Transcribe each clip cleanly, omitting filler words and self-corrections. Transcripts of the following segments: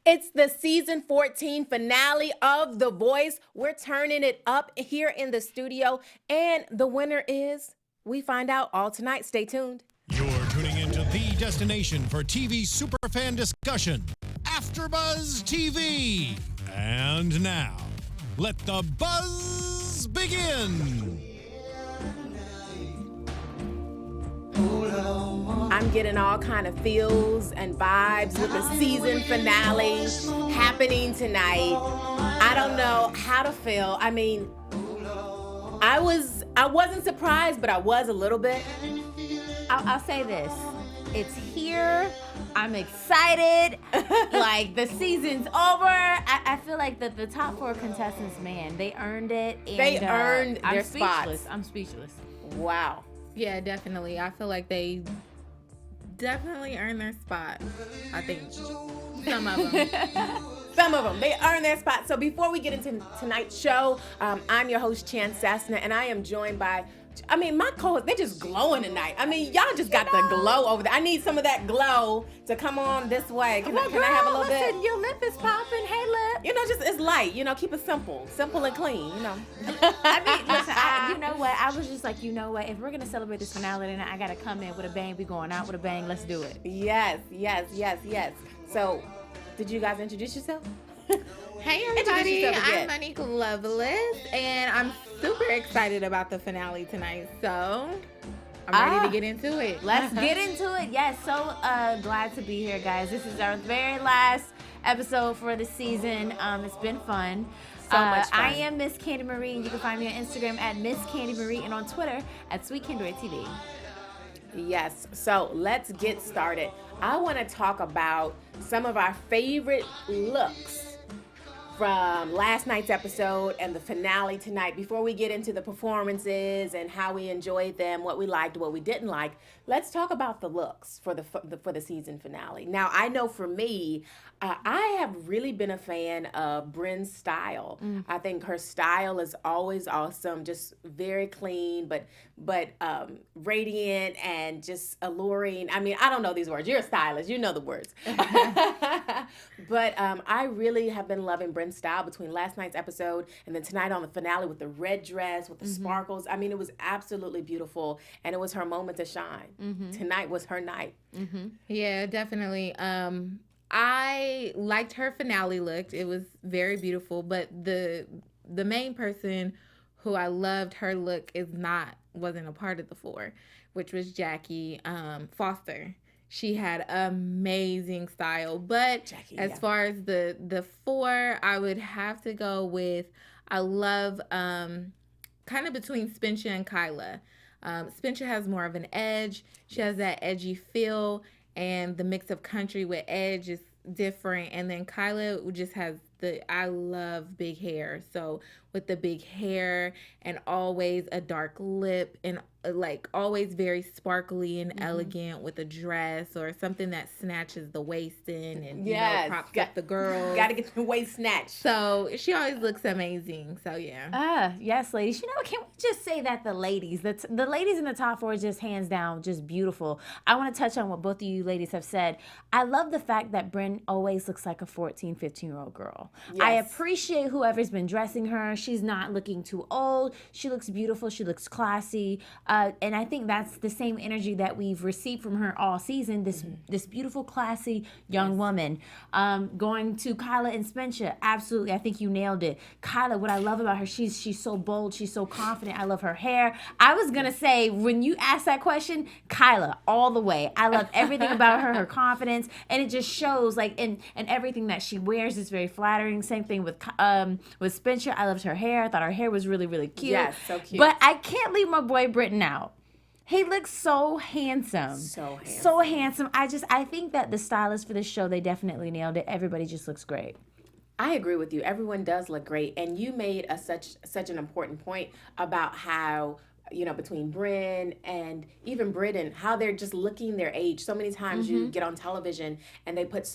It's the season 14 finale of The Voice. We're turning it up here in the studio, and the winner is, we find out all tonight. Stay tuned. You're tuning into the destination for TV superfan discussion, AFTERBUZZ TV. And now, let the buzz begin. I'm getting all kind of feels and vibes with the season finale happening tonight. I don't know how to feel. I mean, I wasn't surprised, but I was a little bit. I'll say this. It's here. I'm excited. Like, the season's over. I feel like the top four contestants, man, they earned it. And, They earned their spots. I'm speechless. Wow. Yeah, definitely. I feel like they definitely earned their spot. I think some of them. Some of them, they earn their spot. So before we get into tonight's show, I'm your host, Cessna, and I am joined by, my co-hosts, they're just glowing tonight. Y'all just got the glow over there. I need some of that glow to come on this way. Can I have a little bit? Your lip is popping. Hey, lip. Just it's light. Keep it simple and clean. Listen, you know what? I was just like, you know what? If we're gonna celebrate this finale tonight, I gotta come in with a bang. We going out with a bang. Let's do it. Yes. So, did you guys introduce yourself? Hey everybody, I'm Monique Loveless, and I'm super excited about the finale tonight. So I'm ready to get into it. Let's get into it. Yes, so glad to be here, guys. This is our very last episode for the season. It's been fun. So much fun. I am Miss Candi Marie, and you can find me on Instagram at Miss Candi Marie and on Twitter at Sweet Kindred TV. Yes, so let's get started. I want to talk about some of our favorite looks from last night's episode and the finale tonight. Before we get into the performances and how we enjoyed them, what we liked, what we didn't like, let's talk about the looks for the season finale. Now, I know for me, I have really been a fan of Bryn's style. I think her style is always awesome, just very clean, but radiant and just alluring. I don't know these words. You're a stylist. You know the words. But I really have been loving Bryn's style between last night's episode and then tonight on the finale with the red dress, with the sparkles. It was absolutely beautiful, and it was her moment to shine. Tonight was her night. Yeah, definitely. I liked her finale look. It was very beautiful, but the main person who I loved her look wasn't a part of the four, which was Jackie Foster. She had amazing style, but Jackie, as far as the four, I would have to go with, I love kind of between Spencer and Kyla. Spencer has more of an edge. She has that edgy feel, and the mix of country with edge is different. And then Kyla just has I love big hair. So with the big hair and always a dark lip and like always very sparkly and elegant with a dress or something that snatches the waist in and props up the girl. Got to get the waist snatched. So she always looks amazing. So yeah. Yes, ladies. Can we just say that the ladies in the top four is just hands down just beautiful. I want to touch on what both of you ladies have said. I love the fact that Bryn always looks like a 14, 15-year-old girl. Yes. I appreciate whoever's been dressing her. She's not looking too old. She looks beautiful. She looks classy. And I think that's the same energy that we've received from her all season, this beautiful, classy young woman. Going to Kyla and Spencer, absolutely. I think you nailed it. Kyla, what I love about her, she's so bold. She's so confident. I love her hair. I was going to say, when you asked that question, Kyla, all the way. I love everything about her confidence. And it just shows, like, in everything that she wears is very flattering. Same thing with Spencer. I loved her hair. I thought her hair was really, really cute. Yes, so cute. But I can't leave my boy Britton out. He looks so handsome. So handsome. I think that the stylists for this show, they definitely nailed it. Everybody just looks great. I agree with you. Everyone does look great. And you made such an important point about how between Bryn and even Britton, how they're just looking their age. So many times you get on television and they put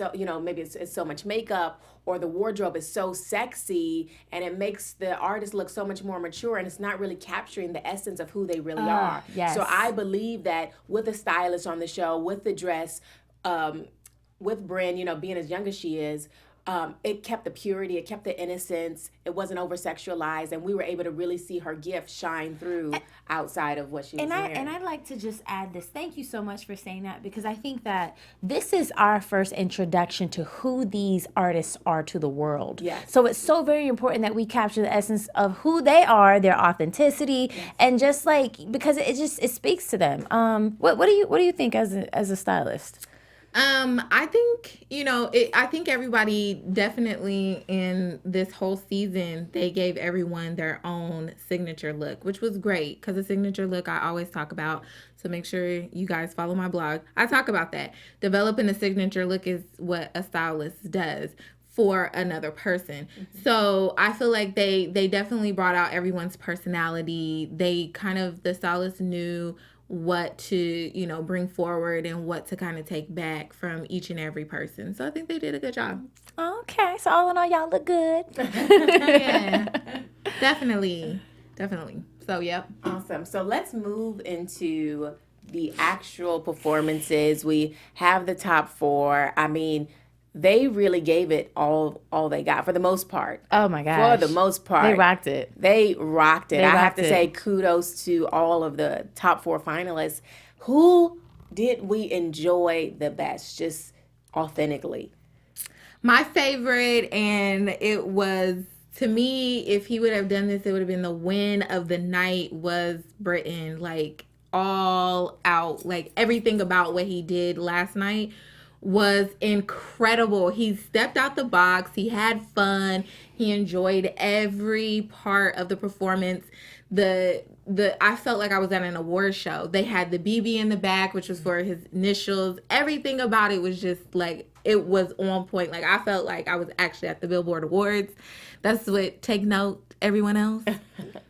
maybe it's so much makeup or the wardrobe is so sexy and it makes the artist look so much more mature and it's not really capturing the essence of who they really are. Yes. So I believe that with a stylist on the show, with the dress, with Bryn, being as young as she is, it kept the purity, it kept the innocence, it wasn't over sexualized, and we were able to really see her gift shine through outside of what she was wearing. And I'd like to just add this. Thank you so much for saying that, because I think that this is our first introduction to who these artists are to the world. Yes. So it's so very important that we capture the essence of who they are, their authenticity, and just like, because it speaks to them. What do you think as a stylist? I think, I think everybody definitely in this whole season, they gave everyone their own signature look, which was great, because the signature look I always talk about. So make sure you guys follow my blog. I talk about that. Developing a signature look is what a stylist does for another person. So I feel like they definitely brought out everyone's personality. The stylist knew what to, bring forward and what to kind of take back from each and every person. So I think they did a good job. Okay, so all in all, y'all look good. Yeah, definitely. So, yep. Awesome. So let's move into the actual performances. We have the top 4. I mean, they really gave it all they got for the most part. Oh my gosh. For the most part. They rocked it. I have to say kudos to all of the top 4 finalists. Who did we enjoy the best, just authentically? My favorite, and it was, to me, if he would have done this, it would have been the win of the night, was Britton. Like, all out. Like, everything about what he did last night was incredible. He stepped out the box. He had fun. He enjoyed every part of the performance. I felt like I was at an award show. They had the BB in the back, which was for his initials. Everything about it was just like, it was on point. Like, I felt like I was actually at the Billboard Awards. That's what, take note, everyone else.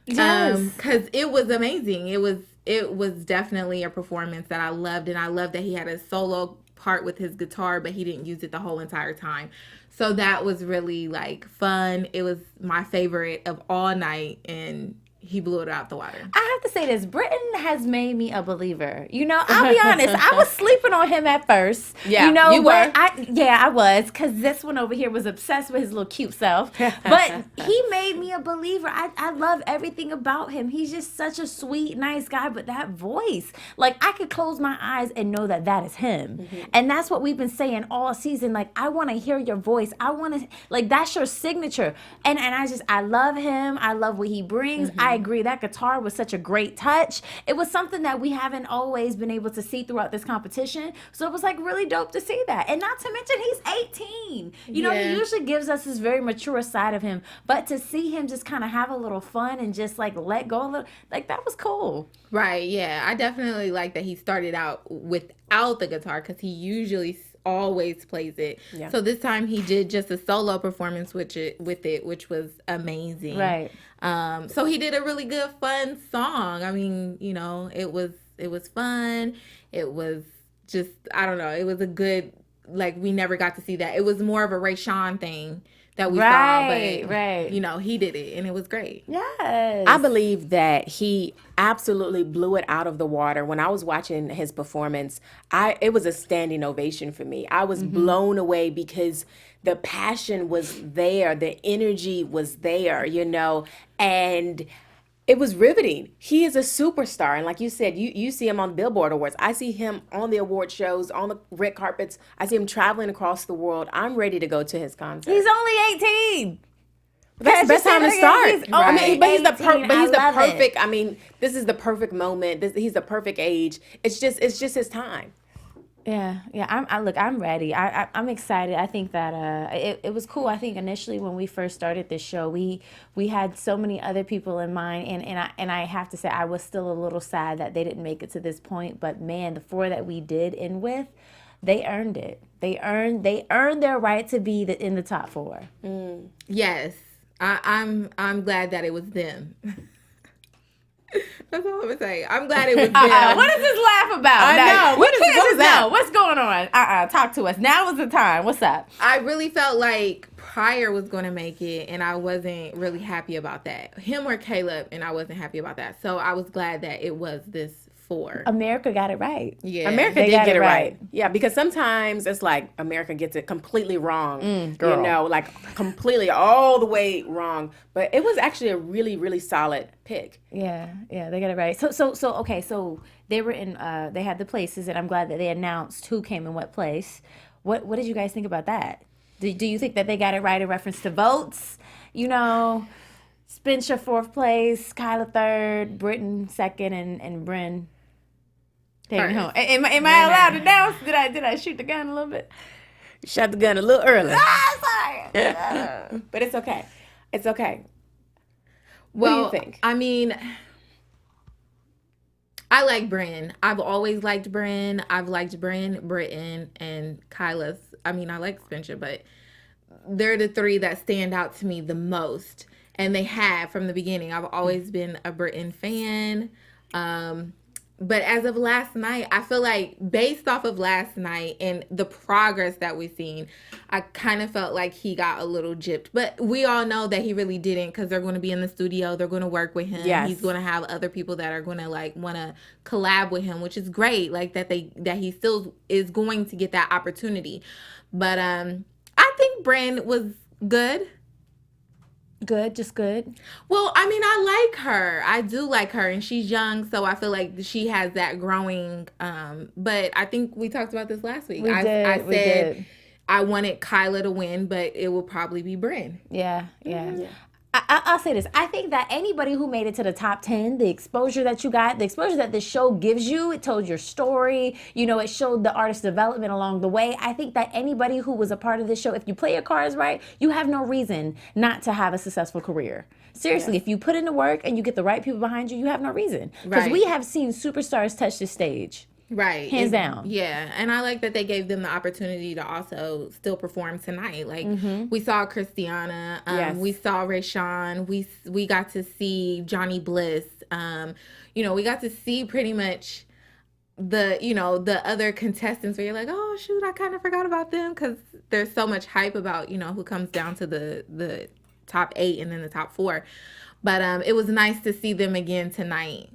Yes. Because it was amazing. It was definitely a performance that I loved, and I loved that he had a solo part with his guitar, but he didn't use it the whole entire time. So that was really like fun. It was my favorite of all night, and he blew it out the water. I have to say this. Britton has made me a believer. I'll be honest. I was sleeping on him at first. Yeah, you were. I was, because this one over here was obsessed with his little cute self. But he made me a believer. I love everything about him. He's just such a sweet, nice guy. But that voice, like, I could close my eyes and know that is him. Mm-hmm. And that's what we've been saying all season. Like, I want to hear your voice. I want to, like, that's your signature. And I love him. I love what he brings. Mm-hmm. I agree. That guitar was such a great touch. It was something that we haven't always been able to see throughout this competition. So it was like really dope to see that. And not to mention he's 18. He usually gives us this very mature side of him. But to see him just kind of have a little fun and just like let go a little, like, that was cool. Right. Yeah. I definitely like that he started out without the guitar, because he usually always plays it. Yeah. So this time he did just a solo performance with it, which was amazing. Right. So he did a really good, fun song. I mean, it was fun. It was just, I don't know. It was a good, like, we never got to see that. It was more of a Ray Sean thing that we saw, but he did it, and it was great. Yes. I believe that he absolutely blew it out of the water. When I was watching his performance, it was a standing ovation for me. I was blown away, because the passion was there, the energy was there, and it was riveting. He is a superstar. And like you said, you see him on Billboard Awards. I see him on the award shows, on the red carpets. I see him traveling across the world. I'm ready to go to his concert. He's only 18. That's the best time to start. He's he's the perfect. I mean, this is the perfect moment. He's the perfect age. It's just his time. Yeah. I'm ready. I'm excited. I think that it was cool. I think initially when we first started this show, we had so many other people in mind, and I have to say I was still a little sad that they didn't make it to this point. But man, the 4 that we did end with, they earned it. They earned their right to be in the top 4. Mm. Yes, I'm glad that it was them. That's all I'm gonna say. I'm glad it was them. What is this laugh about? I know. What is that? What's going on? Talk to us. Now is the time. What's up? I really felt like Pryor was going to make it, and I wasn't really happy about that. Him or Caleb, and I wasn't happy about that. So I was glad that it was this 4. America got it right. Yeah. America They did got get it it right. right. Yeah, because sometimes it's like America gets it completely wrong. You girl. know, like completely all the way wrong. But it was actually a really, really solid pick. Yeah, they got it right. So okay, so they were in they had the places, and I'm glad that they announced who came in what place. What did you guys think about that? Do you think that they got it right in reference to votes? You know, Spencer 4th place, Kyla 3rd, Britton 2nd, and Bryn taking home. Am I allowed to announce? Did I shoot the gun a little bit? You shot the gun a little early. Sorry. But it's okay. It's okay. Well, what do you think? I mean, I like Bryn. I've always liked Bryn. I've liked Bryn, Britton, and Kyla's. I mean, I like Spencer, but they're the 3 that stand out to me the most. And they have from the beginning. I've always been a Britton fan. But as of last night, I feel like based off of last night and the progress that we've seen, I kind of felt like he got a little gypped. But we all know that he really didn't, because they're going to be in the studio. They're going to work with him. Yes. He's going to have other people that are going to like want to collab with him, which is great. Like that he still is going to get that opportunity. But I think Bryn was good. Good, just good. Well, I mean, I like her. I do like her, and she's young, so I feel like she has that growing. But I think we talked about this last week. I said I wanted Kyla to win, but it will probably be Bryn. Yeah. I'll say this. I think that anybody who made it to the top 10, the exposure that you got, the exposure that this show gives you, it told your story, you know, it showed the artist development along the way. I think that anybody who was a part of this show, if you play your cards right, you have no reason not to have a successful career. Seriously, if you put in the work and you get the right people behind you, you have no reason. Because we have seen superstars touch the stage. Right. Hands down. Yeah. And I like that they gave them the opportunity to also still perform tonight. Like we saw Christiana, we saw Rayshawn, we got to see Johnny Bliss. You know, we got to see pretty much the other contestants where you're like, oh shoot, I kind of forgot about them, because there's so much hype about, you know, who comes down to the top 8 and then the top 4. But it was nice to see them again tonight.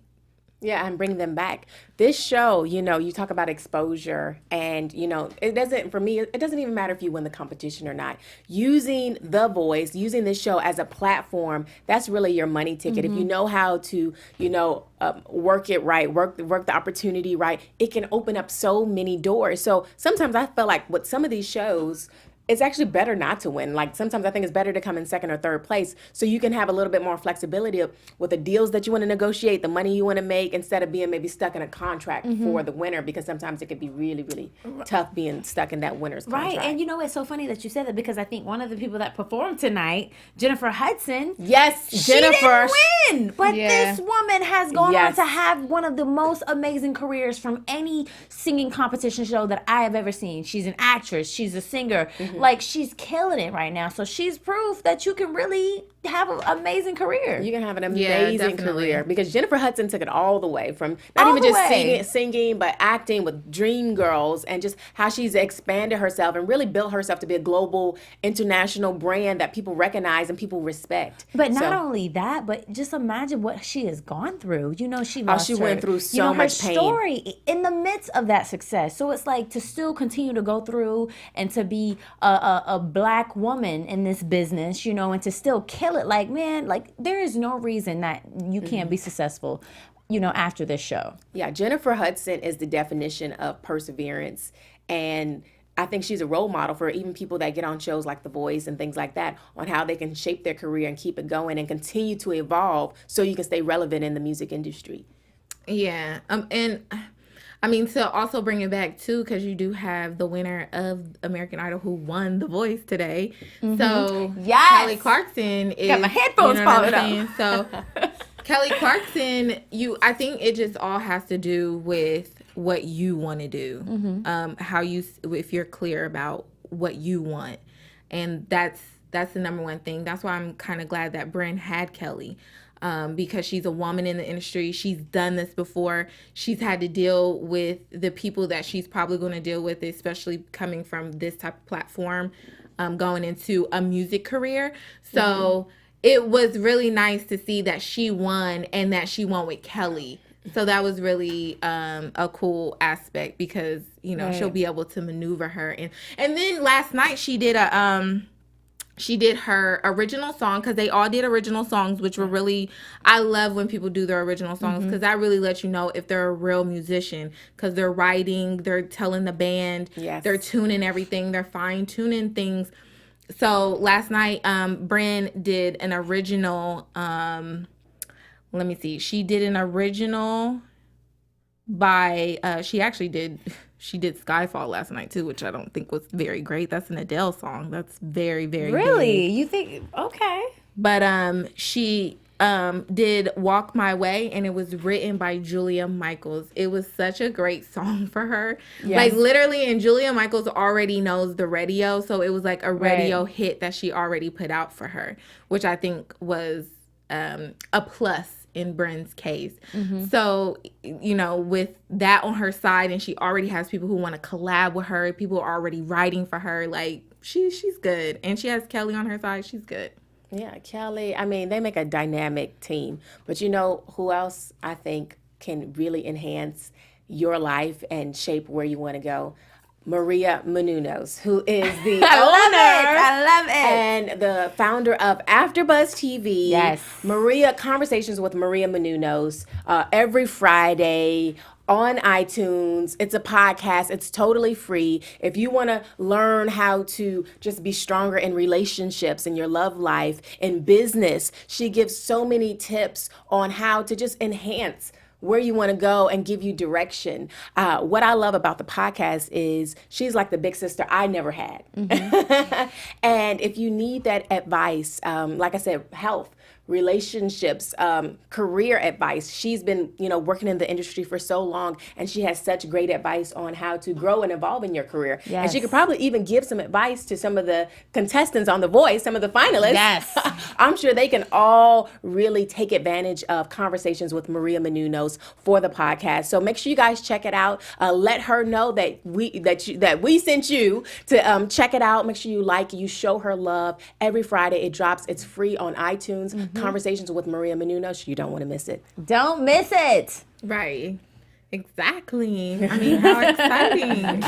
Yeah, and bring them back. This show, you know, you talk about exposure, and, you know, it doesn't even matter if you win the competition or not. Using The Voice, using this show as a platform, that's really your money ticket. If you know how to, you know, work it right, work the opportunity right, it can open up so many doors. So sometimes I feel like with some of these shows, it's actually better not to win. Like sometimes I think it's better to come in 2nd or 3rd place, so you can have a little bit more flexibility with the deals that you want to negotiate, the money you want to make, instead of being maybe stuck in a contract for the winner, because sometimes it could be really, really tough being stuck in that winner's contract. Right, and you know, it's so funny that you said that, because I think one of the people that performed tonight, Jennifer Hudson, Yes, Jennifer. she didn't win, but Yeah. this woman has gone on Yes. to have one of the most amazing careers from any singing competition show that I have ever seen. She's an actress, she's a singer, like she's killing it right now. So she's proof that you can really have an amazing career. You can have an amazing definitely. career, because Jennifer Hudson took it all the way, from not All even the just way. singing, but acting with Dreamgirls, and just how she's expanded herself and really built herself to be a global, international brand that people recognize and people respect. But not So- only that, but just imagine what she has gone through. You know, she lost she went through so you know, much her pain. story in the midst of that success. So it's like to still continue to go through and to be a Black woman in this business, you know, and to still kill it. Like, man, like there is no reason that you can't be successful, you know, after this show. Yeah, Jennifer Hudson is the definition of perseverance, and I think she's a role model for even people that get on shows like The Voice and things like that, on how they can shape their career and keep it going and continue to evolve so you can stay relevant in the music industry. Yeah. And I mean, to also bring it back too, because you do have the winner of American Idol who won The Voice today. So Yes. Kelly Clarkson is, Got my headphones you know what falling I'm saying? So Kelly Clarkson, I think it just all has to do with what you want to do. How you, if you're clear about what you want, and that's the number one thing. That's why I'm kind of glad that Bryn had Kelly. Because she's a woman in the industry. She's done this before. She's had to deal with the people that she's probably going to deal with, especially coming from this type of platform, going into a music career. So it was really nice to see that she won, and that she won with Kelly. So that was really a cool aspect because, you know, she'll be able to maneuver her. And then last night she did her original song, because they all did original songs, which were really, I love when people do their original songs, because that really lets you know if they're a real musician, because they're writing, they're telling the band, they're tuning everything, they're fine tuning things. So last night, Bryn did an original, let me see, she did an original by, she did Skyfall last night too, which I don't think was very great. That's an Adele song. That's very, very Really? big. You think, okay. But she did Walk My Way, and it was written by Julia Michaels. It was such a great song for her. Yes. Like literally, and Julia Michaels already knows the radio, so it was like a radio hit that she already put out for her, which I think was a plus in Bryn's case. So, you know, with that on her side, and she already has people who want to collab with her, people are already writing for her, like she's good. And she has Kelly on her side. She's good. Yeah, Kelly, I mean, they make a dynamic team. But you know who else I think can really enhance your life and shape where you want to go? Maria Menounos, who is the I love it. and the founder of AfterBuzz TV. Yes. Maria, Conversations with Maria Menounos, every Friday on iTunes. It's a podcast. It's totally free. If you want to learn how to just be stronger in relationships, in your love life, in business, she gives so many tips on how to just enhance where you want to go and give you direction. What I love about the podcast is she's like the big sister I never had. And if you need that advice, like I said, health, relationships, career advice. She's been, working in the industry for so long, and she has such great advice on how to grow and evolve in your career. Yes. And she could probably even give some advice to some of the contestants on The Voice, some of the finalists. Yes. I'm sure they can all really take advantage of Conversations with Maria Menounos for the podcast. So make sure you guys check it out. Let her know that we sent you to check it out. Make sure you show her love. Every Friday it drops. It's free on iTunes. Conversations with Maria Menounos. You don't want to miss it. Don't miss it. Right. Exactly. I mean, how exciting.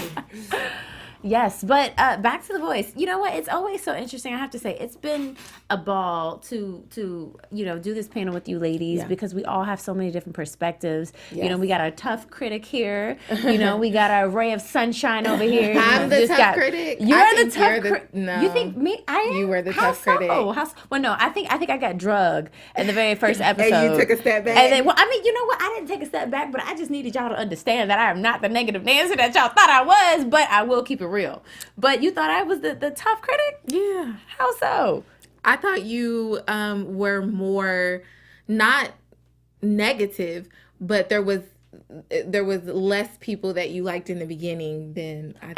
Yes, but back to The Voice. You know what? It's always so interesting. I have to say, it's been a ball to do this panel with you ladies, because we all have so many different perspectives. Yes. We got our tough critic here. We got our ray of sunshine over here. I'm the tough critic. You're the tough critic. No. You think me? I am. You were the How tough critic. Well, no. I think I got drugged in the very first episode. And you took a step back. And then, you know what? I didn't take a step back, but I just needed y'all to understand that I am not the negative Nancy that y'all thought I was. But I will keep it real. But you thought I was the tough critic? Yeah. How so? I thought you were more not negative, but there was less people that you liked in the beginning than I think.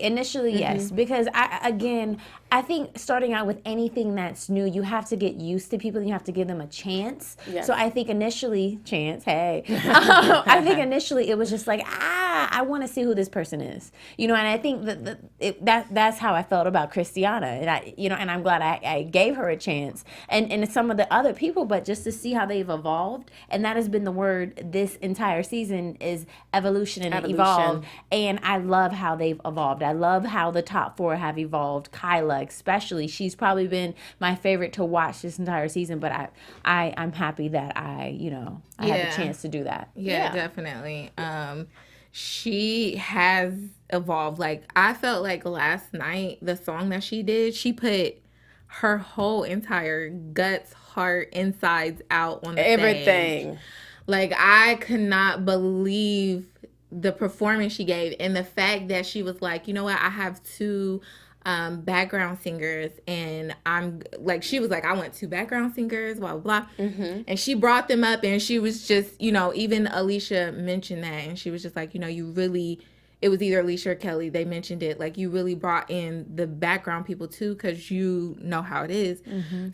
Initially, yes, because I think starting out with anything that's new, you have to get used to people and you have to give them a chance. Yes. So I think initially, I think initially it was just like, I want to see who this person is, and I think that's how I felt about Christiana, and I'm glad I gave her a chance, and some of the other people, but just to see how they've evolved, and that has been the word this entire season is evolution and evolve, and I love how they've evolved. I love how the top four have evolved. Kyla especially, she's probably been my favorite to watch this entire season, but I'm happy that I had the chance to do that. Yeah. Definitely. She has evolved. Like, I felt like last night, the song that she did, she put her whole entire guts, heart, insides out on the everything stage. Like, I could not believe the performance she gave, and the fact that she was like, you know what, I have two background singers, and I'm like, she was like, I want two background singers, blah blah blah. And she brought them up, and she was just, even Alicia mentioned that, and she was just like, you really, it was either Alicia or Kelly, they mentioned it, like, you really brought in the background people too, because you know how it is.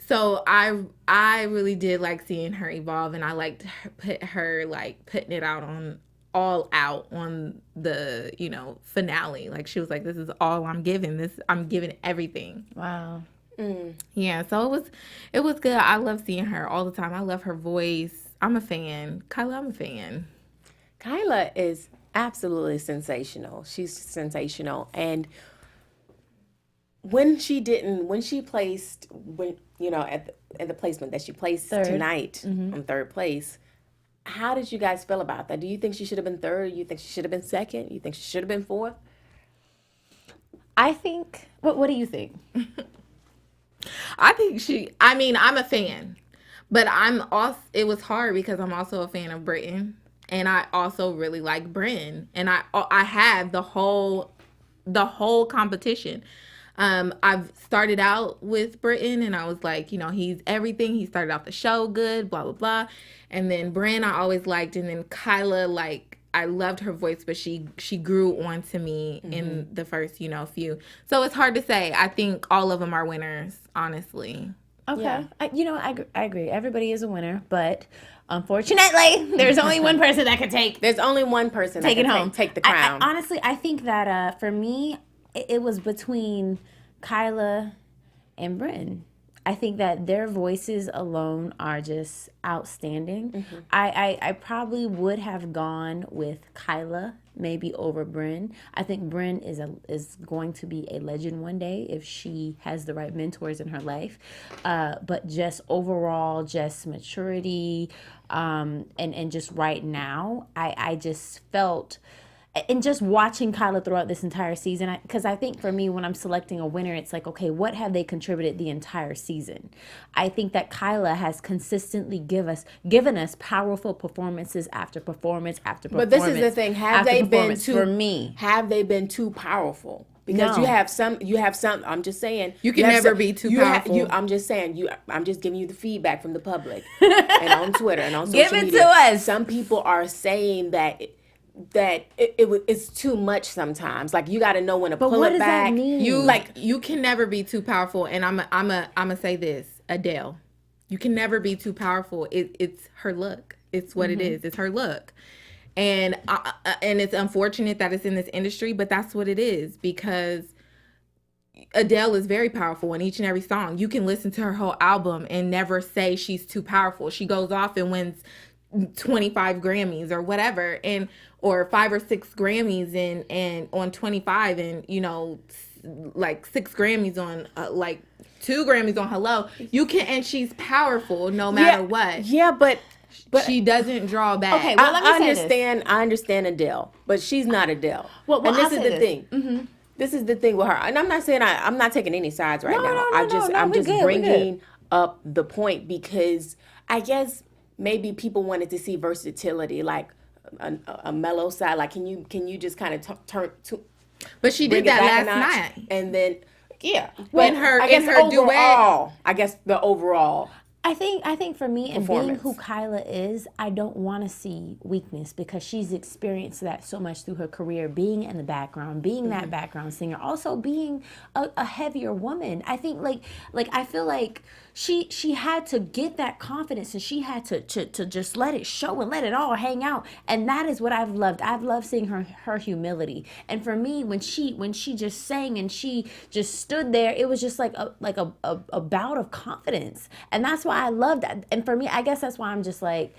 So I really did like seeing her evolve, and I liked her like putting it out on the finale. Like, she was like, this is all I'm giving. I'm giving everything. Wow. Yeah, so it was good. I love seeing her all the time. I love her voice. I'm a fan. Kyla, I'm a fan. Kyla is absolutely sensational. She's sensational. And when she placed, at the placement that she placed tonight on third place, how did you guys feel about that? Do you think she should have been third? You think she should have been second? You think she should have been fourth? I think, what do you think? I think I'm a fan, but it was hard because I'm also a fan of Britain, and I also really like Bryn, and I have the whole competition. I've started out with Britain, and I was like, he's everything. He started off the show good, blah, blah, blah. And then Bryn I always liked, and then Kyla, like, I loved her voice, but she grew on to me in the first, few. So it's hard to say. I think all of them are winners, honestly. Okay. Yeah. I agree. Everybody is a winner, but unfortunately, there's only one person that can take There's only one person take that it can home. Take the crown. Honestly, I think that for me, it was between Kyla and Bryn. I think that their voices alone are just outstanding. I probably would have gone with Kyla maybe over Bryn. I think Bryn is going to be a legend one day if she has the right mentors in her life. But just overall, just maturity, and just right now, I just felt. And just watching Kyla throughout this entire season, because I think for me, when I'm selecting a winner, it's like, okay, what have they contributed the entire season? I think that Kyla has consistently given us powerful performances after performance after performance. But this is the thing: have they been too powerful? Because No. you have some. I'm just saying. You can never be too powerful. I'm just saying. I'm just giving you the feedback from the public and on Twitter and on social Give it media. to us. Some people are saying that it's too much sometimes. Like, you got to know when to pull what it does back. that mean? You can never be too powerful. And I'm say this, Adele. You can never be too powerful. It's her look. It's what it is. It's her look. And it's unfortunate that it's in this industry, but that's what it is, because Adele is very powerful in each and every song. You can listen to her whole album and never say she's too powerful. She goes off and wins 25 Grammys or whatever, or 5 or 6 Grammys and on 25, and like 6 Grammys on like 2 Grammys on Hello. You can, and she's powerful no matter what. Yeah, but she doesn't draw back. Okay, well, let me say understand. I understand Adele, but she's not Adele. Well, and this I'll is say the this. thing. This is the thing with her. And I'm not saying I'm not taking any sides right now. I'm we're just good, bringing up the point, because I guess maybe people wanted to see versatility, like a mellow side. Like, can you just kind of turn to? But she did that last night, and then when her duet. I guess the overall. I think for me, and being Performance. who Kyla is, I don't want to see weakness, because she's experienced that so much through her career, being in the background, being that background singer, also being a heavier woman. I think like I feel like she had to get that confidence, and she had to just let it show and let it all hang out. And that is what I've loved. I've loved seeing her humility. And for me, when she just sang and she just stood there, it was just like a bout of confidence. And that's why I love that. And for me, I guess that's why I'm just like,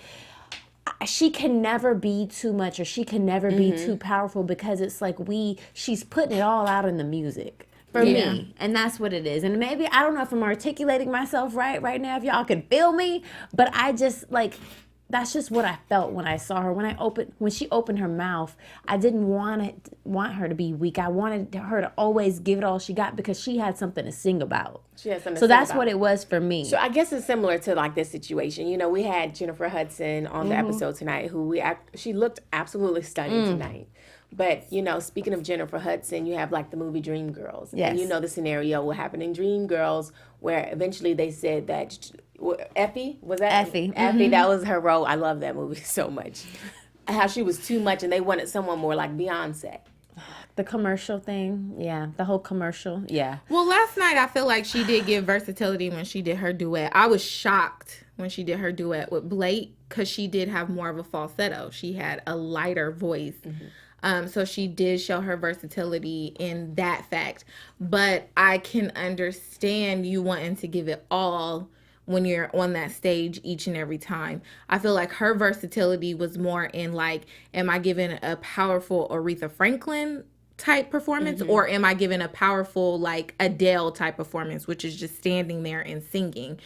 she can never be too much, or she can never be too powerful, because it's like she's putting it all out in the music. For me, and that's what it is. And maybe, I don't know if I'm articulating myself right now, if y'all can feel me, but I just that's just what I felt when I saw her. When she opened her mouth, I didn't want her to be weak. I wanted her to always give it all she got, because she had something to sing about. So that's what it was for me. So I guess it's similar to like this situation. We had Jennifer Hudson on the episode tonight, who she looked absolutely stunning tonight. But, speaking of Jennifer Hudson, you have like the movie Dreamgirls. Yes. And the scenario what happened in Dreamgirls, where eventually they said that Effie, was that? Effie. Effie, that was her role. I love that movie so much. How she was too much, and they wanted someone more like Beyonce. The commercial thing, the whole commercial, Well, last night I feel like she did give versatility when she did her duet. I was shocked when she did her duet with Blake, because she did have more of a falsetto. She had a lighter voice. So she did show her versatility in that fact. But I can understand you wanting to give it all when you're on that stage each and every time. I feel like her versatility was more in like, am I giving a powerful Aretha Franklin type performance, or am I giving a powerful like Adele type performance, which is just standing there and singing?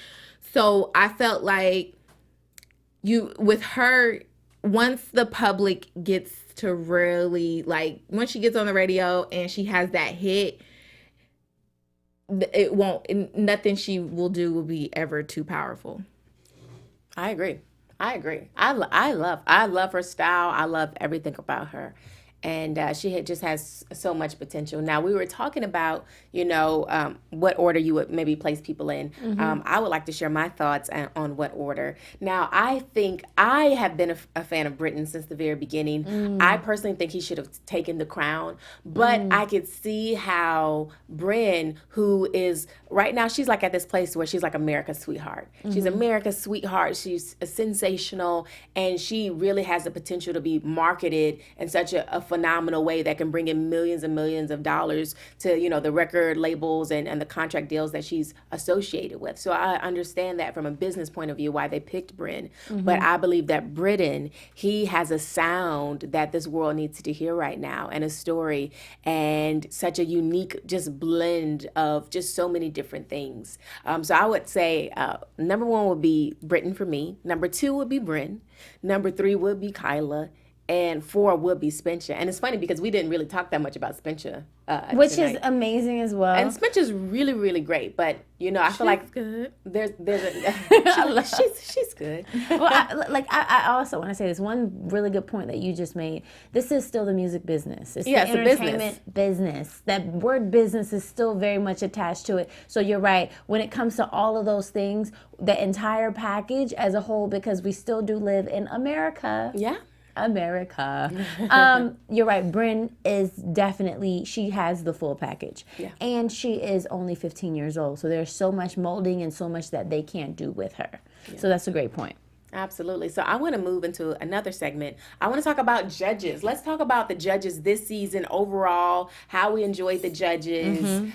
So I felt like with her, once the public gets to really like, once she gets on the radio and she has that hit, nothing she will do will be ever too powerful. I agree. I love her style. I love everything about her. And just has so much potential. Now, we were talking about, what order you would maybe place people in. I would like to share my thoughts on what order. Now, I think I have been a fan of Britton since the very beginning. I personally think he should have taken the crown. But I could see how Brynn, who is, right now, she's like at this place where she's like America's sweetheart. She's America's sweetheart. She's sensational. And she really has the potential to be marketed in such a phenomenal way that can bring in millions and millions of dollars to, the record labels and the contract deals that she's associated with. So I understand that from a business point of view, why they picked Brynn. But I believe that Britton, he has a sound that this world needs to hear right now, and a story, and such a unique just blend of just so many different things. So I would say number 1 would be Britton for me. Number 2 would be Brynn. Number 3 would be Kyla. And 4 would be Spencer. And it's funny because we didn't really talk that much about Spencer which tonight. is amazing as well. And Spencer's really, really great. But, I feel like good. There's a she's good. Well, I also want to say this one really good point that you just made. This is still the music business. It's the entertainment business. That word business is still very much attached to it. So you're right. When it comes to all of those things, the entire package as a whole, because we still do live in America. Yeah. America. You're right. Brynn is definitely, she has the full package. Yeah. And she is only 15 years old. So there's so much molding and so much that they can't do with her. Yeah. So that's a great point. Absolutely. So I want to move into another segment. I want to talk about judges. Let's talk about the judges this season overall, how we enjoyed the judges,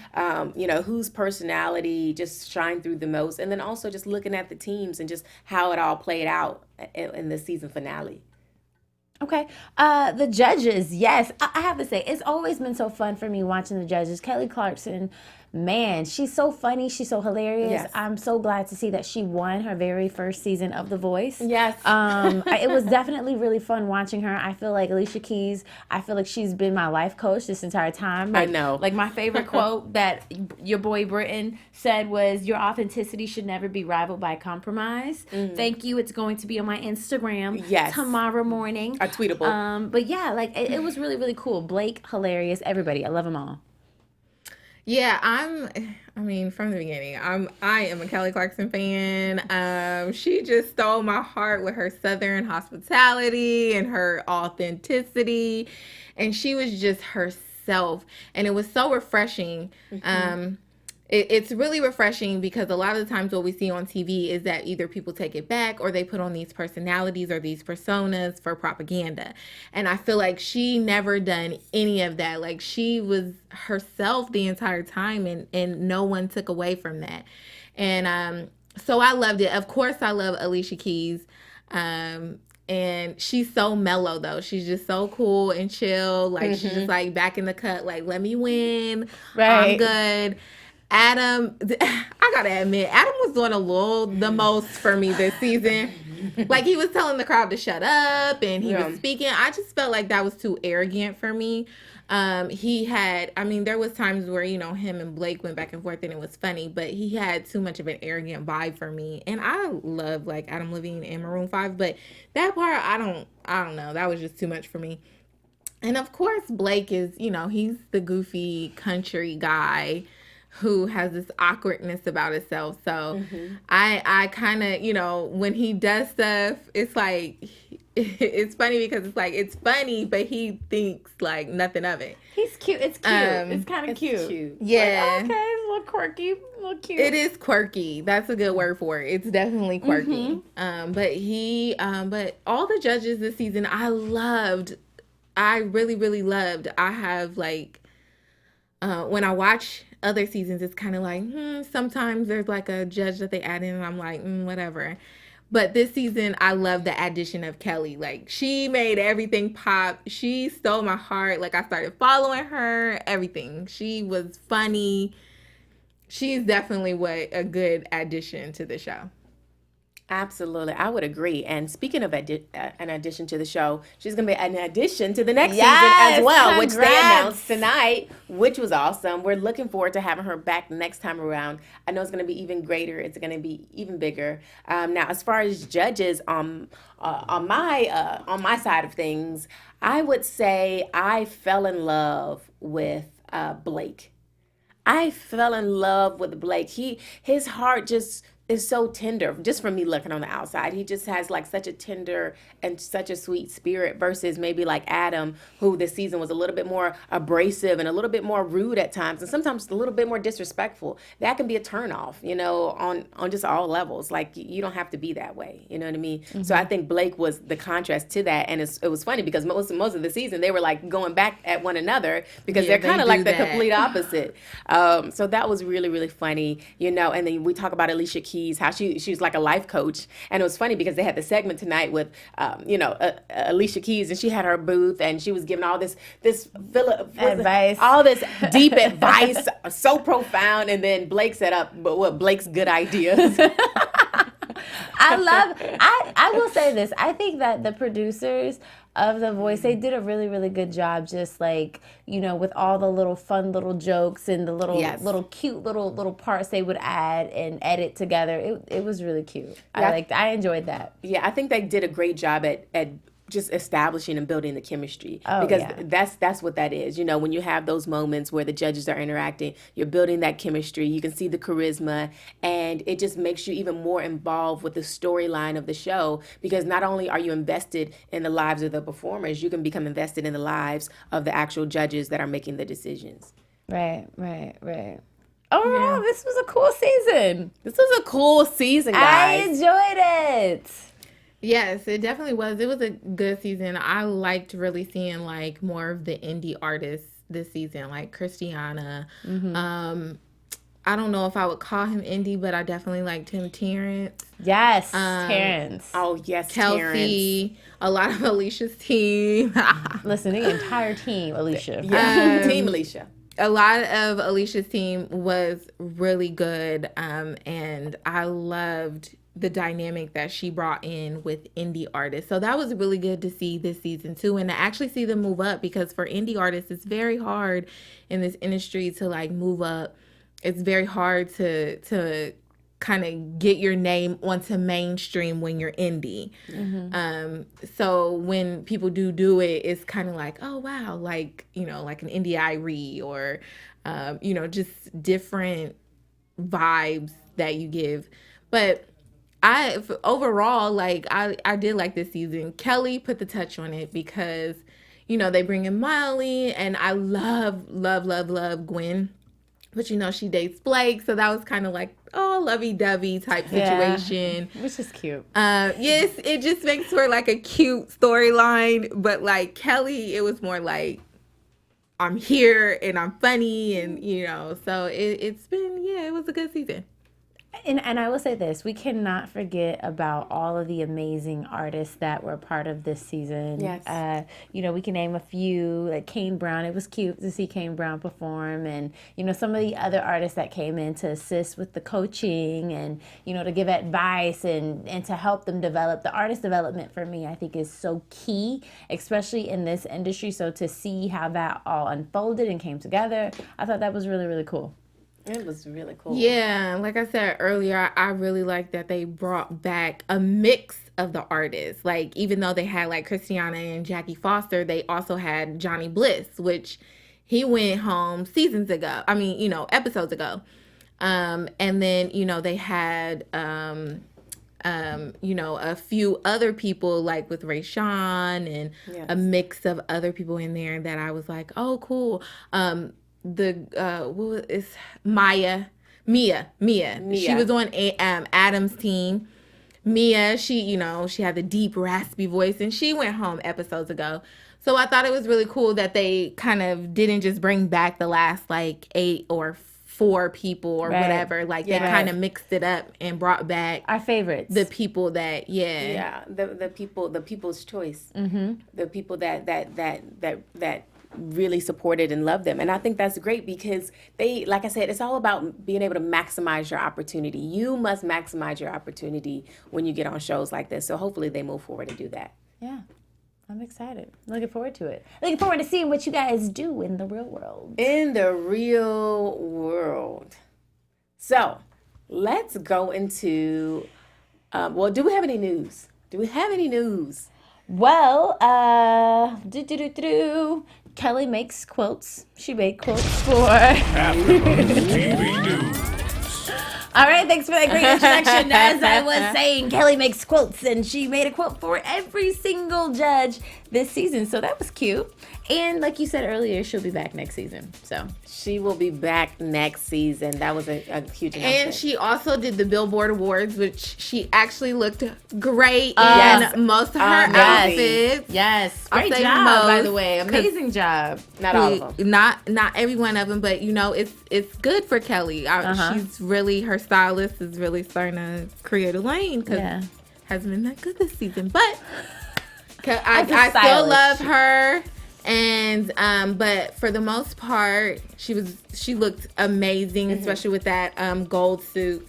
whose personality just shined through the most, and then also just looking at the teams and just how it all played out in the season finale. Okay. The judges, yes. I have to say, it's always been so fun for me watching the judges. Kelly Clarkson, man, she's so funny. She's so hilarious. Yes. I'm so glad to see that she won her very first season of The Voice. Yes. It was definitely really fun watching her. I feel like Alicia Keys, she's been my life coach this entire time. I know. Like my favorite quote that your boy Britton said was, "Your authenticity should never be rivaled by compromise." Thank you. It's going to be on my Instagram tomorrow morning. A tweetable. But yeah, it was really, really cool. Blake, hilarious. Everybody, I love them all. Yeah, from the beginning, I am a Kelly Clarkson fan. She just stole my heart with her Southern hospitality and her authenticity, and she was just herself, and it was so refreshing. It's really refreshing because a lot of the times what we see on TV is that either people take it back or they put on these personalities or these personas for propaganda. And I feel like she never done any of that. Like, she was herself the entire time, and no one took away from that. And so I loved it. Of course, I love Alicia Keys. And she's so mellow, though. She's just so cool and chill. Like, she's just like back in the cut, like, let me win. Right. I'm good. Adam, I gotta admit, Adam was doing the most for me this season. Like, he was telling the crowd to shut up, and he was speaking. I just felt like that was too arrogant for me. There was times where, him and Blake went back and forth and it was funny, but he had too much of an arrogant vibe for me. And I love like Adam Levine and Maroon 5, but that part, I don't know. That was just too much for me. And of course, Blake is, he's the goofy country guy who has this awkwardness about himself. So I kind of, when he does stuff, it's like, it's funny because it's like, it's funny, but he thinks like nothing of it. He's cute. It's cute. It's kind of cute. Yeah. Like, okay, it's a little quirky, a little cute. It is quirky. That's a good word for it. It's definitely quirky. But all the judges this season, I loved. I really, really loved. I have like when I watch other seasons, it's kind of like, sometimes there's like a judge that they add in and I'm like, whatever. But this season, I love the addition of Kelly. Like, she made everything pop. She stole my heart. Like, I started following her, everything. She was funny. She's definitely a good addition to the show. Absolutely. I would agree. And speaking of an addition to the show, she's going to be an addition to the next season as well, which they announced tonight, which was awesome. We're looking forward to having her back next time around. I know it's going to be even greater. It's going to be even bigger. Now, as far as judges on my side of things, I would say I fell in love with Blake. I fell in love with Blake. His heart just is so tender, just from me looking on the outside. He just has like such a tender and such a sweet spirit versus maybe like Adam, who this season was a little bit more abrasive and a little bit more rude at times, and sometimes a little bit more disrespectful. That can be a turnoff, on just all levels. Like, you don't have to be that way. You know what I mean? Mm-hmm. So I think Blake was the contrast to that, and it was funny because most of the season they were like going back at one another because they're kind of like the complete opposite. So that was really, really funny, and then we talk about Alicia Keys, how she was like a life coach, and it was funny because they had the segment tonight with Alicia Keys, and she had her booth and she was giving all this advice, all this deep advice, so profound, and then Blake set up Blake's good ideas. I will say this. I think that the producers of The Voice, they did a really, really good job, just like, with all the little fun little jokes and the little cute little parts they would add and edit together. It was really cute. Yeah. I enjoyed that. Yeah, I think they did a great job at just establishing and building the chemistry, because that's what that is. When you have those moments where the judges are interacting, you're building that chemistry. You can see the charisma, and it just makes you even more involved with the storyline of the show, because not only are you invested in the lives of the performers, you can become invested in the lives of the actual judges that are making the decisions. Right. Oh, this was a cool season. This was a cool season, guys. I enjoyed it. Yes, it definitely was. It was a good season. I liked really seeing like more of the indie artists this season, like Christiana. Mm-hmm. I don't know if I would call him indie, but I definitely liked him. Terrence. Yes, Terrence. Oh, yes, Kelsey. Terrence. A lot of Alicia's team. Listen, the entire team, Alicia. Yeah, Team Alicia. A lot of Alicia's team was really good, and I loved the dynamic that she brought in with indie artists. So that was really good to see this season too, and to actually see them move up, because for indie artists, it's very hard in this industry to like move up. It's very hard to kind of get your name onto mainstream when you're indie. Mm-hmm. So when people do it, it's kind of like, oh wow, like, like an Indie Irie or, just different vibes that you give. But overall, like, I did like this season. Kelly put the touch on it because, they bring in Miley, and I love Gwen. But, she dates Blake, so that was kind of like, lovey-dovey type situation. Yeah, which is cute. Yes, it just makes for like a cute storyline. But like Kelly, it was more like, I'm here and I'm funny, and, so it's been, it was a good season. And I will say this, we cannot forget about all of the amazing artists that were part of this season. Yes. We can name a few, like Kane Brown. It was cute to see Kane Brown perform, and, some of the other artists that came in to assist with the coaching and, to give advice and to help them develop. The artist development for me, I think, is so key, especially in this industry. So to see how that all unfolded and came together, I thought that was really, really cool. It was really cool. Yeah, like I said earlier, I really like that they brought back a mix of the artists. Like, even though they had like Christiana and Jackie Foster, they also had Johnny Bliss, which he went home episodes ago. And then, they had, a few other people, like with Rayshawn and a mix of other people in there that I was like, oh, cool. Mia. She was on Adam's team. Mia, she had the deep raspy voice, and she went home episodes ago. So So I thought it was really cool that they kind of didn't just bring back the last like 8 or 4 people or whatever. Like they kind of mixed it up and brought back our favorites, the people that the people's choice, the people that really supported and loved them. And I think that's great because they, like I said, it's all about being able to maximize your opportunity. You must maximize your opportunity when you get on shows like this. So hopefully they move forward and do that. Yeah. I'm excited. Looking forward to it. Looking forward to seeing what you guys do in the real world. In the real world. So let's go into, do we have any news? Well, Kelly makes quilts. She made quilts for AfterBuzz TV News. All right, thanks for that great introduction. As I was saying, Kelly makes quilts, and she made a quilt for every single judge this season. So that was cute. And like you said earlier, she'll be back next season. So she will be back next season. That was a huge announcement. And she also did the Billboard Awards, which she actually looked great in most of her outfits. Yes, I'll great say job, most, by the way. Amazing job. Not all of them. Not every one of them, but you know, it's good for Kelly. She's really, her stylist is really starting to create a lane because hasn't been that good this season. But I still love her. And but for the most part, she looked amazing, especially with that gold suit.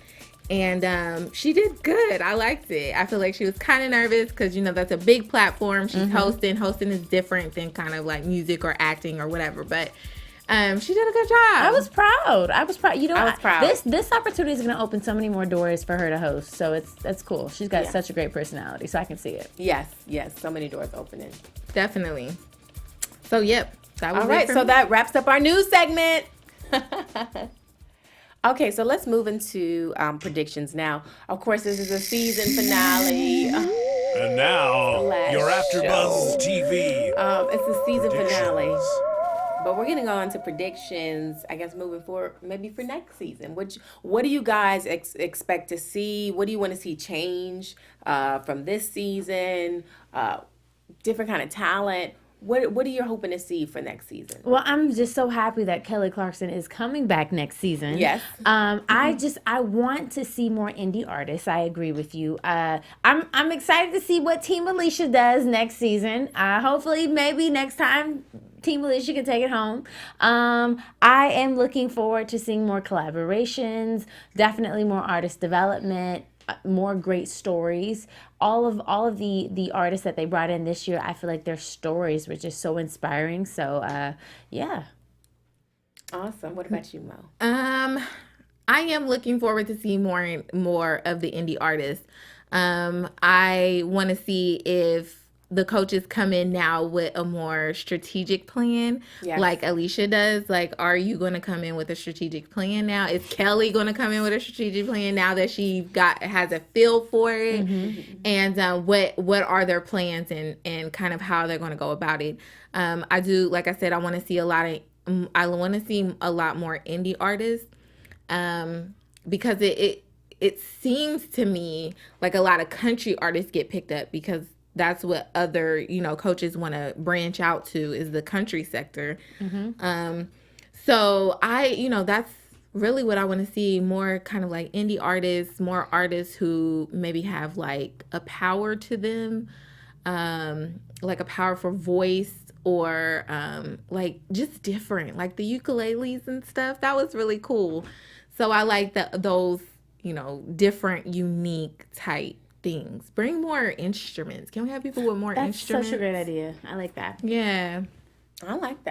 And she did good. I liked it. I feel like she was kind of nervous because, you know, that's a big platform. She's hosting. Hosting is different than kind of like music or acting or whatever. But she did a good job. I was proud. You know, I was proud. This opportunity is going to open so many more doors for her to host. So that's cool. She's got such a great personality, so I can see it. Yes. So many doors opening. Definitely. So, yep. That was all right. So that wraps up our news segment. Okay, so let's move into predictions now. Of course, this is a season finale. And now, your AfterBuzz TV. It's the season finale. But we're getting on to predictions, I guess, moving forward, maybe for next season. What do you guys expect to see? What do you want to see change from this season? Different kind of talent. What are you hoping to see for next season? Well, I'm just so happy that Kelly Clarkson is coming back next season. Yes. I want to see more indie artists. I agree with you. I'm excited to see what Team Alicia does next season. Hopefully, maybe next time Team Alicia can take it home. I am looking forward to seeing more collaborations, definitely more artist development, more great stories. All of the artists that they brought in this year, I feel like their stories were just so inspiring. So yeah. Awesome. What about you, Mo? I am looking forward to seeing more of the indie artists. I want to see if the coaches come in now with a more strategic plan, like Alicia does. Like, are you going to come in with a strategic plan now? Is Kelly going to come in with a strategic plan now that she has a feel for it? And what are their plans and kind of how they're going to go about it? I do, like I said, I want to see a lot more indie artists, because it seems to me like a lot of country artists get picked up because that's what other, you know, coaches want to branch out to, is the country sector. So that's really what I want to see, more kind of like indie artists, more artists who maybe have like a power to them, like a powerful voice, or like just different, like the ukuleles and stuff. That was really cool. So I like those, you know, different, unique type things. Bring more instruments. Can we have people with more instruments? That's such a great idea. I like that. Yeah. I like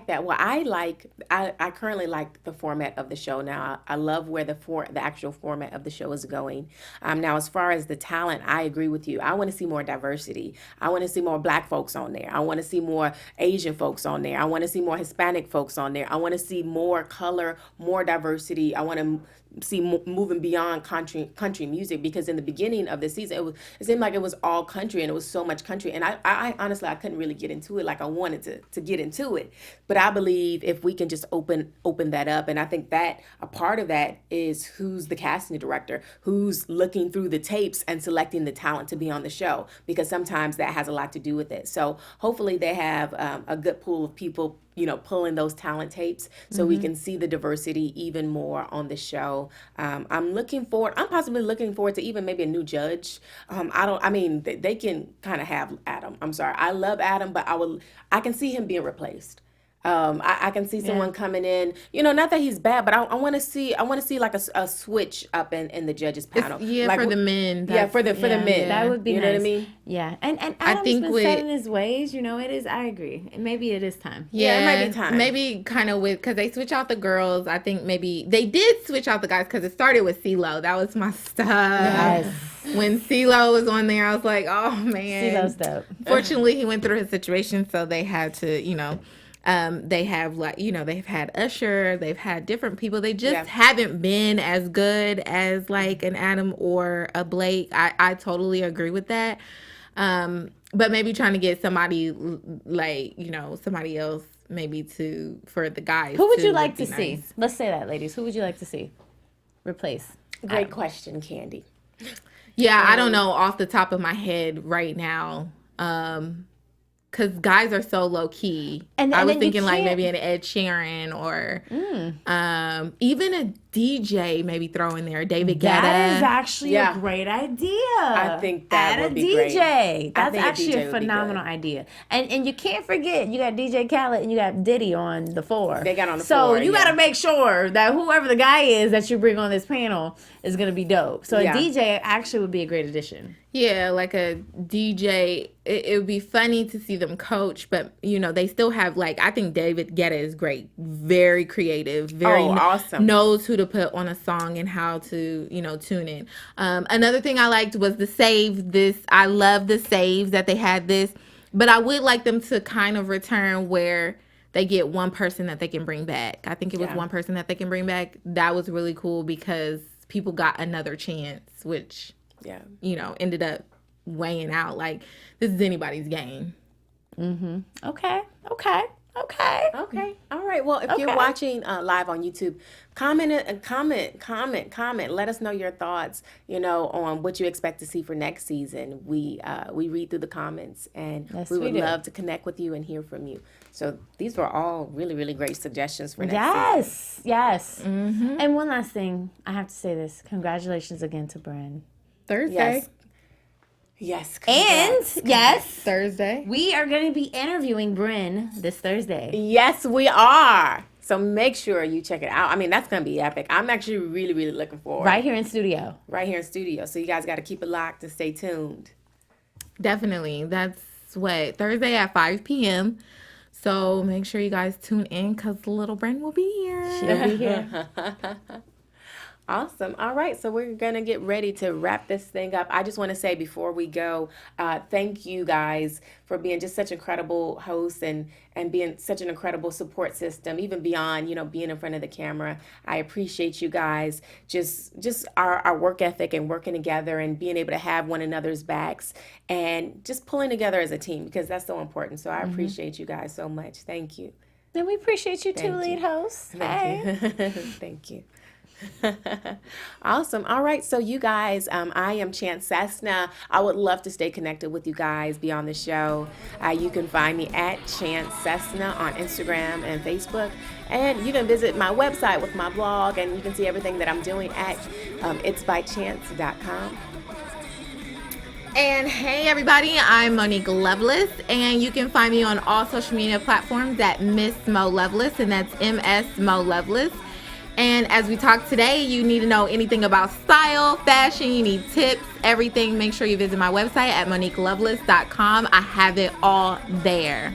that. Well, I currently like the format of the show now. I love where the actual format of the show is going. Now, as far as the talent, I agree with you. I want to see more diversity. I want to see more Black folks on there. I want to see more Asian folks on there. I want to see more Hispanic folks on there. I want to see more color, more diversity. I want to see moving beyond country music, because in the beginning of the season it seemed like it was all country, and it was so much country, and I honestly I couldn't really get into it like I wanted to get into it. But I believe if we can just open that up, and I think that a part of that is who's the casting director, who's looking through the tapes and selecting the talent to be on the show, because sometimes that has a lot to do with it. So hopefully they have a good pool of people, pulling those talent tapes so we can see the diversity even more on the show. I'm possibly looking forward to even maybe a new judge. They can kind of have Adam. I'm sorry. I love Adam, but I can see him being replaced. I can see someone coming in, not that he's bad, but I want to see like a switch up in the judges panel. For the men. For the men. That would be nice. You know what I mean? Yeah. And Adam's been set in his ways, it is, I agree. Maybe it is time. Yeah, it might be time. Maybe kind of because they switch out the girls. I think maybe they did switch out the guys because it started with CeeLo. That was my stuff. Yes. When CeeLo was on there, I was like, oh, man. CeeLo's dope. Fortunately, he went through his situation, so they had to, they have they've had Usher, they've had different people. They just haven't been as good as like an Adam or a Blake. I totally agree with that. But maybe trying to get somebody like, somebody else maybe for the guys. Who would you like to see? Let's say that, ladies. Who would you like to see replace? Great question, Candi. Yeah, I don't know off the top of my head right now. Because guys are so low key. And I was thinking like maybe an Ed Sheeran or even a DJ maybe throw in there, David Guetta. That is actually a great idea. I think that would be great. DJ. That's actually a phenomenal idea. And you can't forget, you got DJ Khaled and you got Diddy on the floor. They got on the floor. So you got to make sure that whoever the guy is that you bring on this panel is going to be dope. So a DJ actually would be a great addition. Yeah, like a DJ. It would be funny to see them coach, but they still have I think David Guetta is great, very creative, very awesome, knows who to put on a song and how to tune in. Another thing I liked was the save. I love the saves that they had this, but I would like them to kind of return where they get one person that they can bring back. I think it was one person that they can bring back. That was really cool because people got another chance, which ended up weighing out like this is anybody's game. Okay. All right. Well, if you're watching live on YouTube, comment. Let us know your thoughts, on what you expect to see for next season. We read through the comments, and we would love to connect with you and hear from you. So these were all really, really great suggestions for next season. Yes. And one last thing, I have to say this. Congratulations again to Bryn. Thursday. Yes. And Thursday. We are going to be interviewing Bryn this Thursday. Yes, we are. So make sure you check it out. I mean, that's going to be epic. I'm actually really, really looking forward. Right here in studio. So you guys got to keep it locked and stay tuned. Definitely. That's Thursday at 5 p.m. So make sure you guys tune in because little Bryn will be here. She'll be here. Awesome. All right. So we're going to get ready to wrap this thing up. I just want to say before we go, thank you guys for being just such incredible hosts and being such an incredible support system, even beyond, being in front of the camera. I appreciate you guys, just our work ethic and working together and being able to have one another's backs and just pulling together as a team, because that's so important. So I appreciate you guys so much. Thank you. And we appreciate you too, lead hosts. Thank you. Thank you. Awesome. All right. So you guys, I am Chance Cessna. I would love to stay connected with you guys beyond the show. You can find me at Chance Cessna on Instagram and Facebook. And you can visit my website with my blog, and you can see everything that I'm doing at itsbychance.com. And hey everybody, I'm Monique Loveless, and you can find me on all social media platforms at Miss Mo Loveless, and that's MS Mo Loveless. And as we talk today, you need to know anything about style, fashion, you need tips, everything. Make sure you visit my website at MoniqueLoveless.com. I have it all there.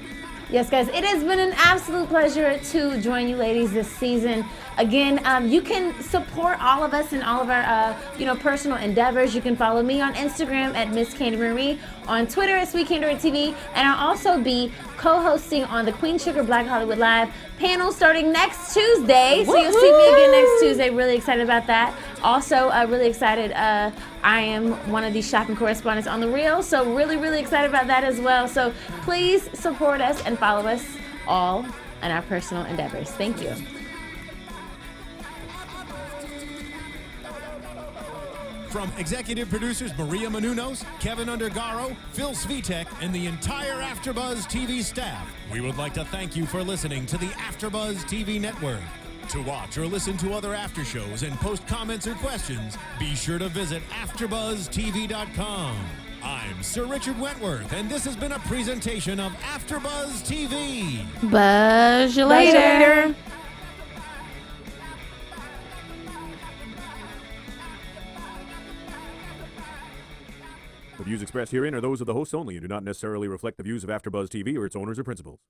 Yes, guys, it has been an absolute pleasure to join you ladies this season. Again, you can support all of us in all of our, personal endeavors. You can follow me on Instagram at Miss Candi Marie, on Twitter at Sweet Candor TV, and I'll also be co-hosting on the Queen Sugar Black Hollywood Live panel starting next Tuesday. So you'll see me again next Tuesday. Really excited about that. Also, really excited. I am one of the shopping correspondents on The Real, so really, really excited about that as well. So please support us and follow us all in our personal endeavors. Thank you. From executive producers Maria Menounos, Kevin Undergaro, Phil Svitek, and the entire AfterBuzz TV staff, we would like to thank you for listening to the AfterBuzz TV network. To watch or listen to other after shows and post comments or questions, be sure to visit AfterBuzzTV.com. I'm Sir Richard Wentworth, and this has been a presentation of AfterBuzz TV. Buzz you later. The views expressed herein are those of the hosts only and do not necessarily reflect the views of AfterBuzz TV or its owners or principals.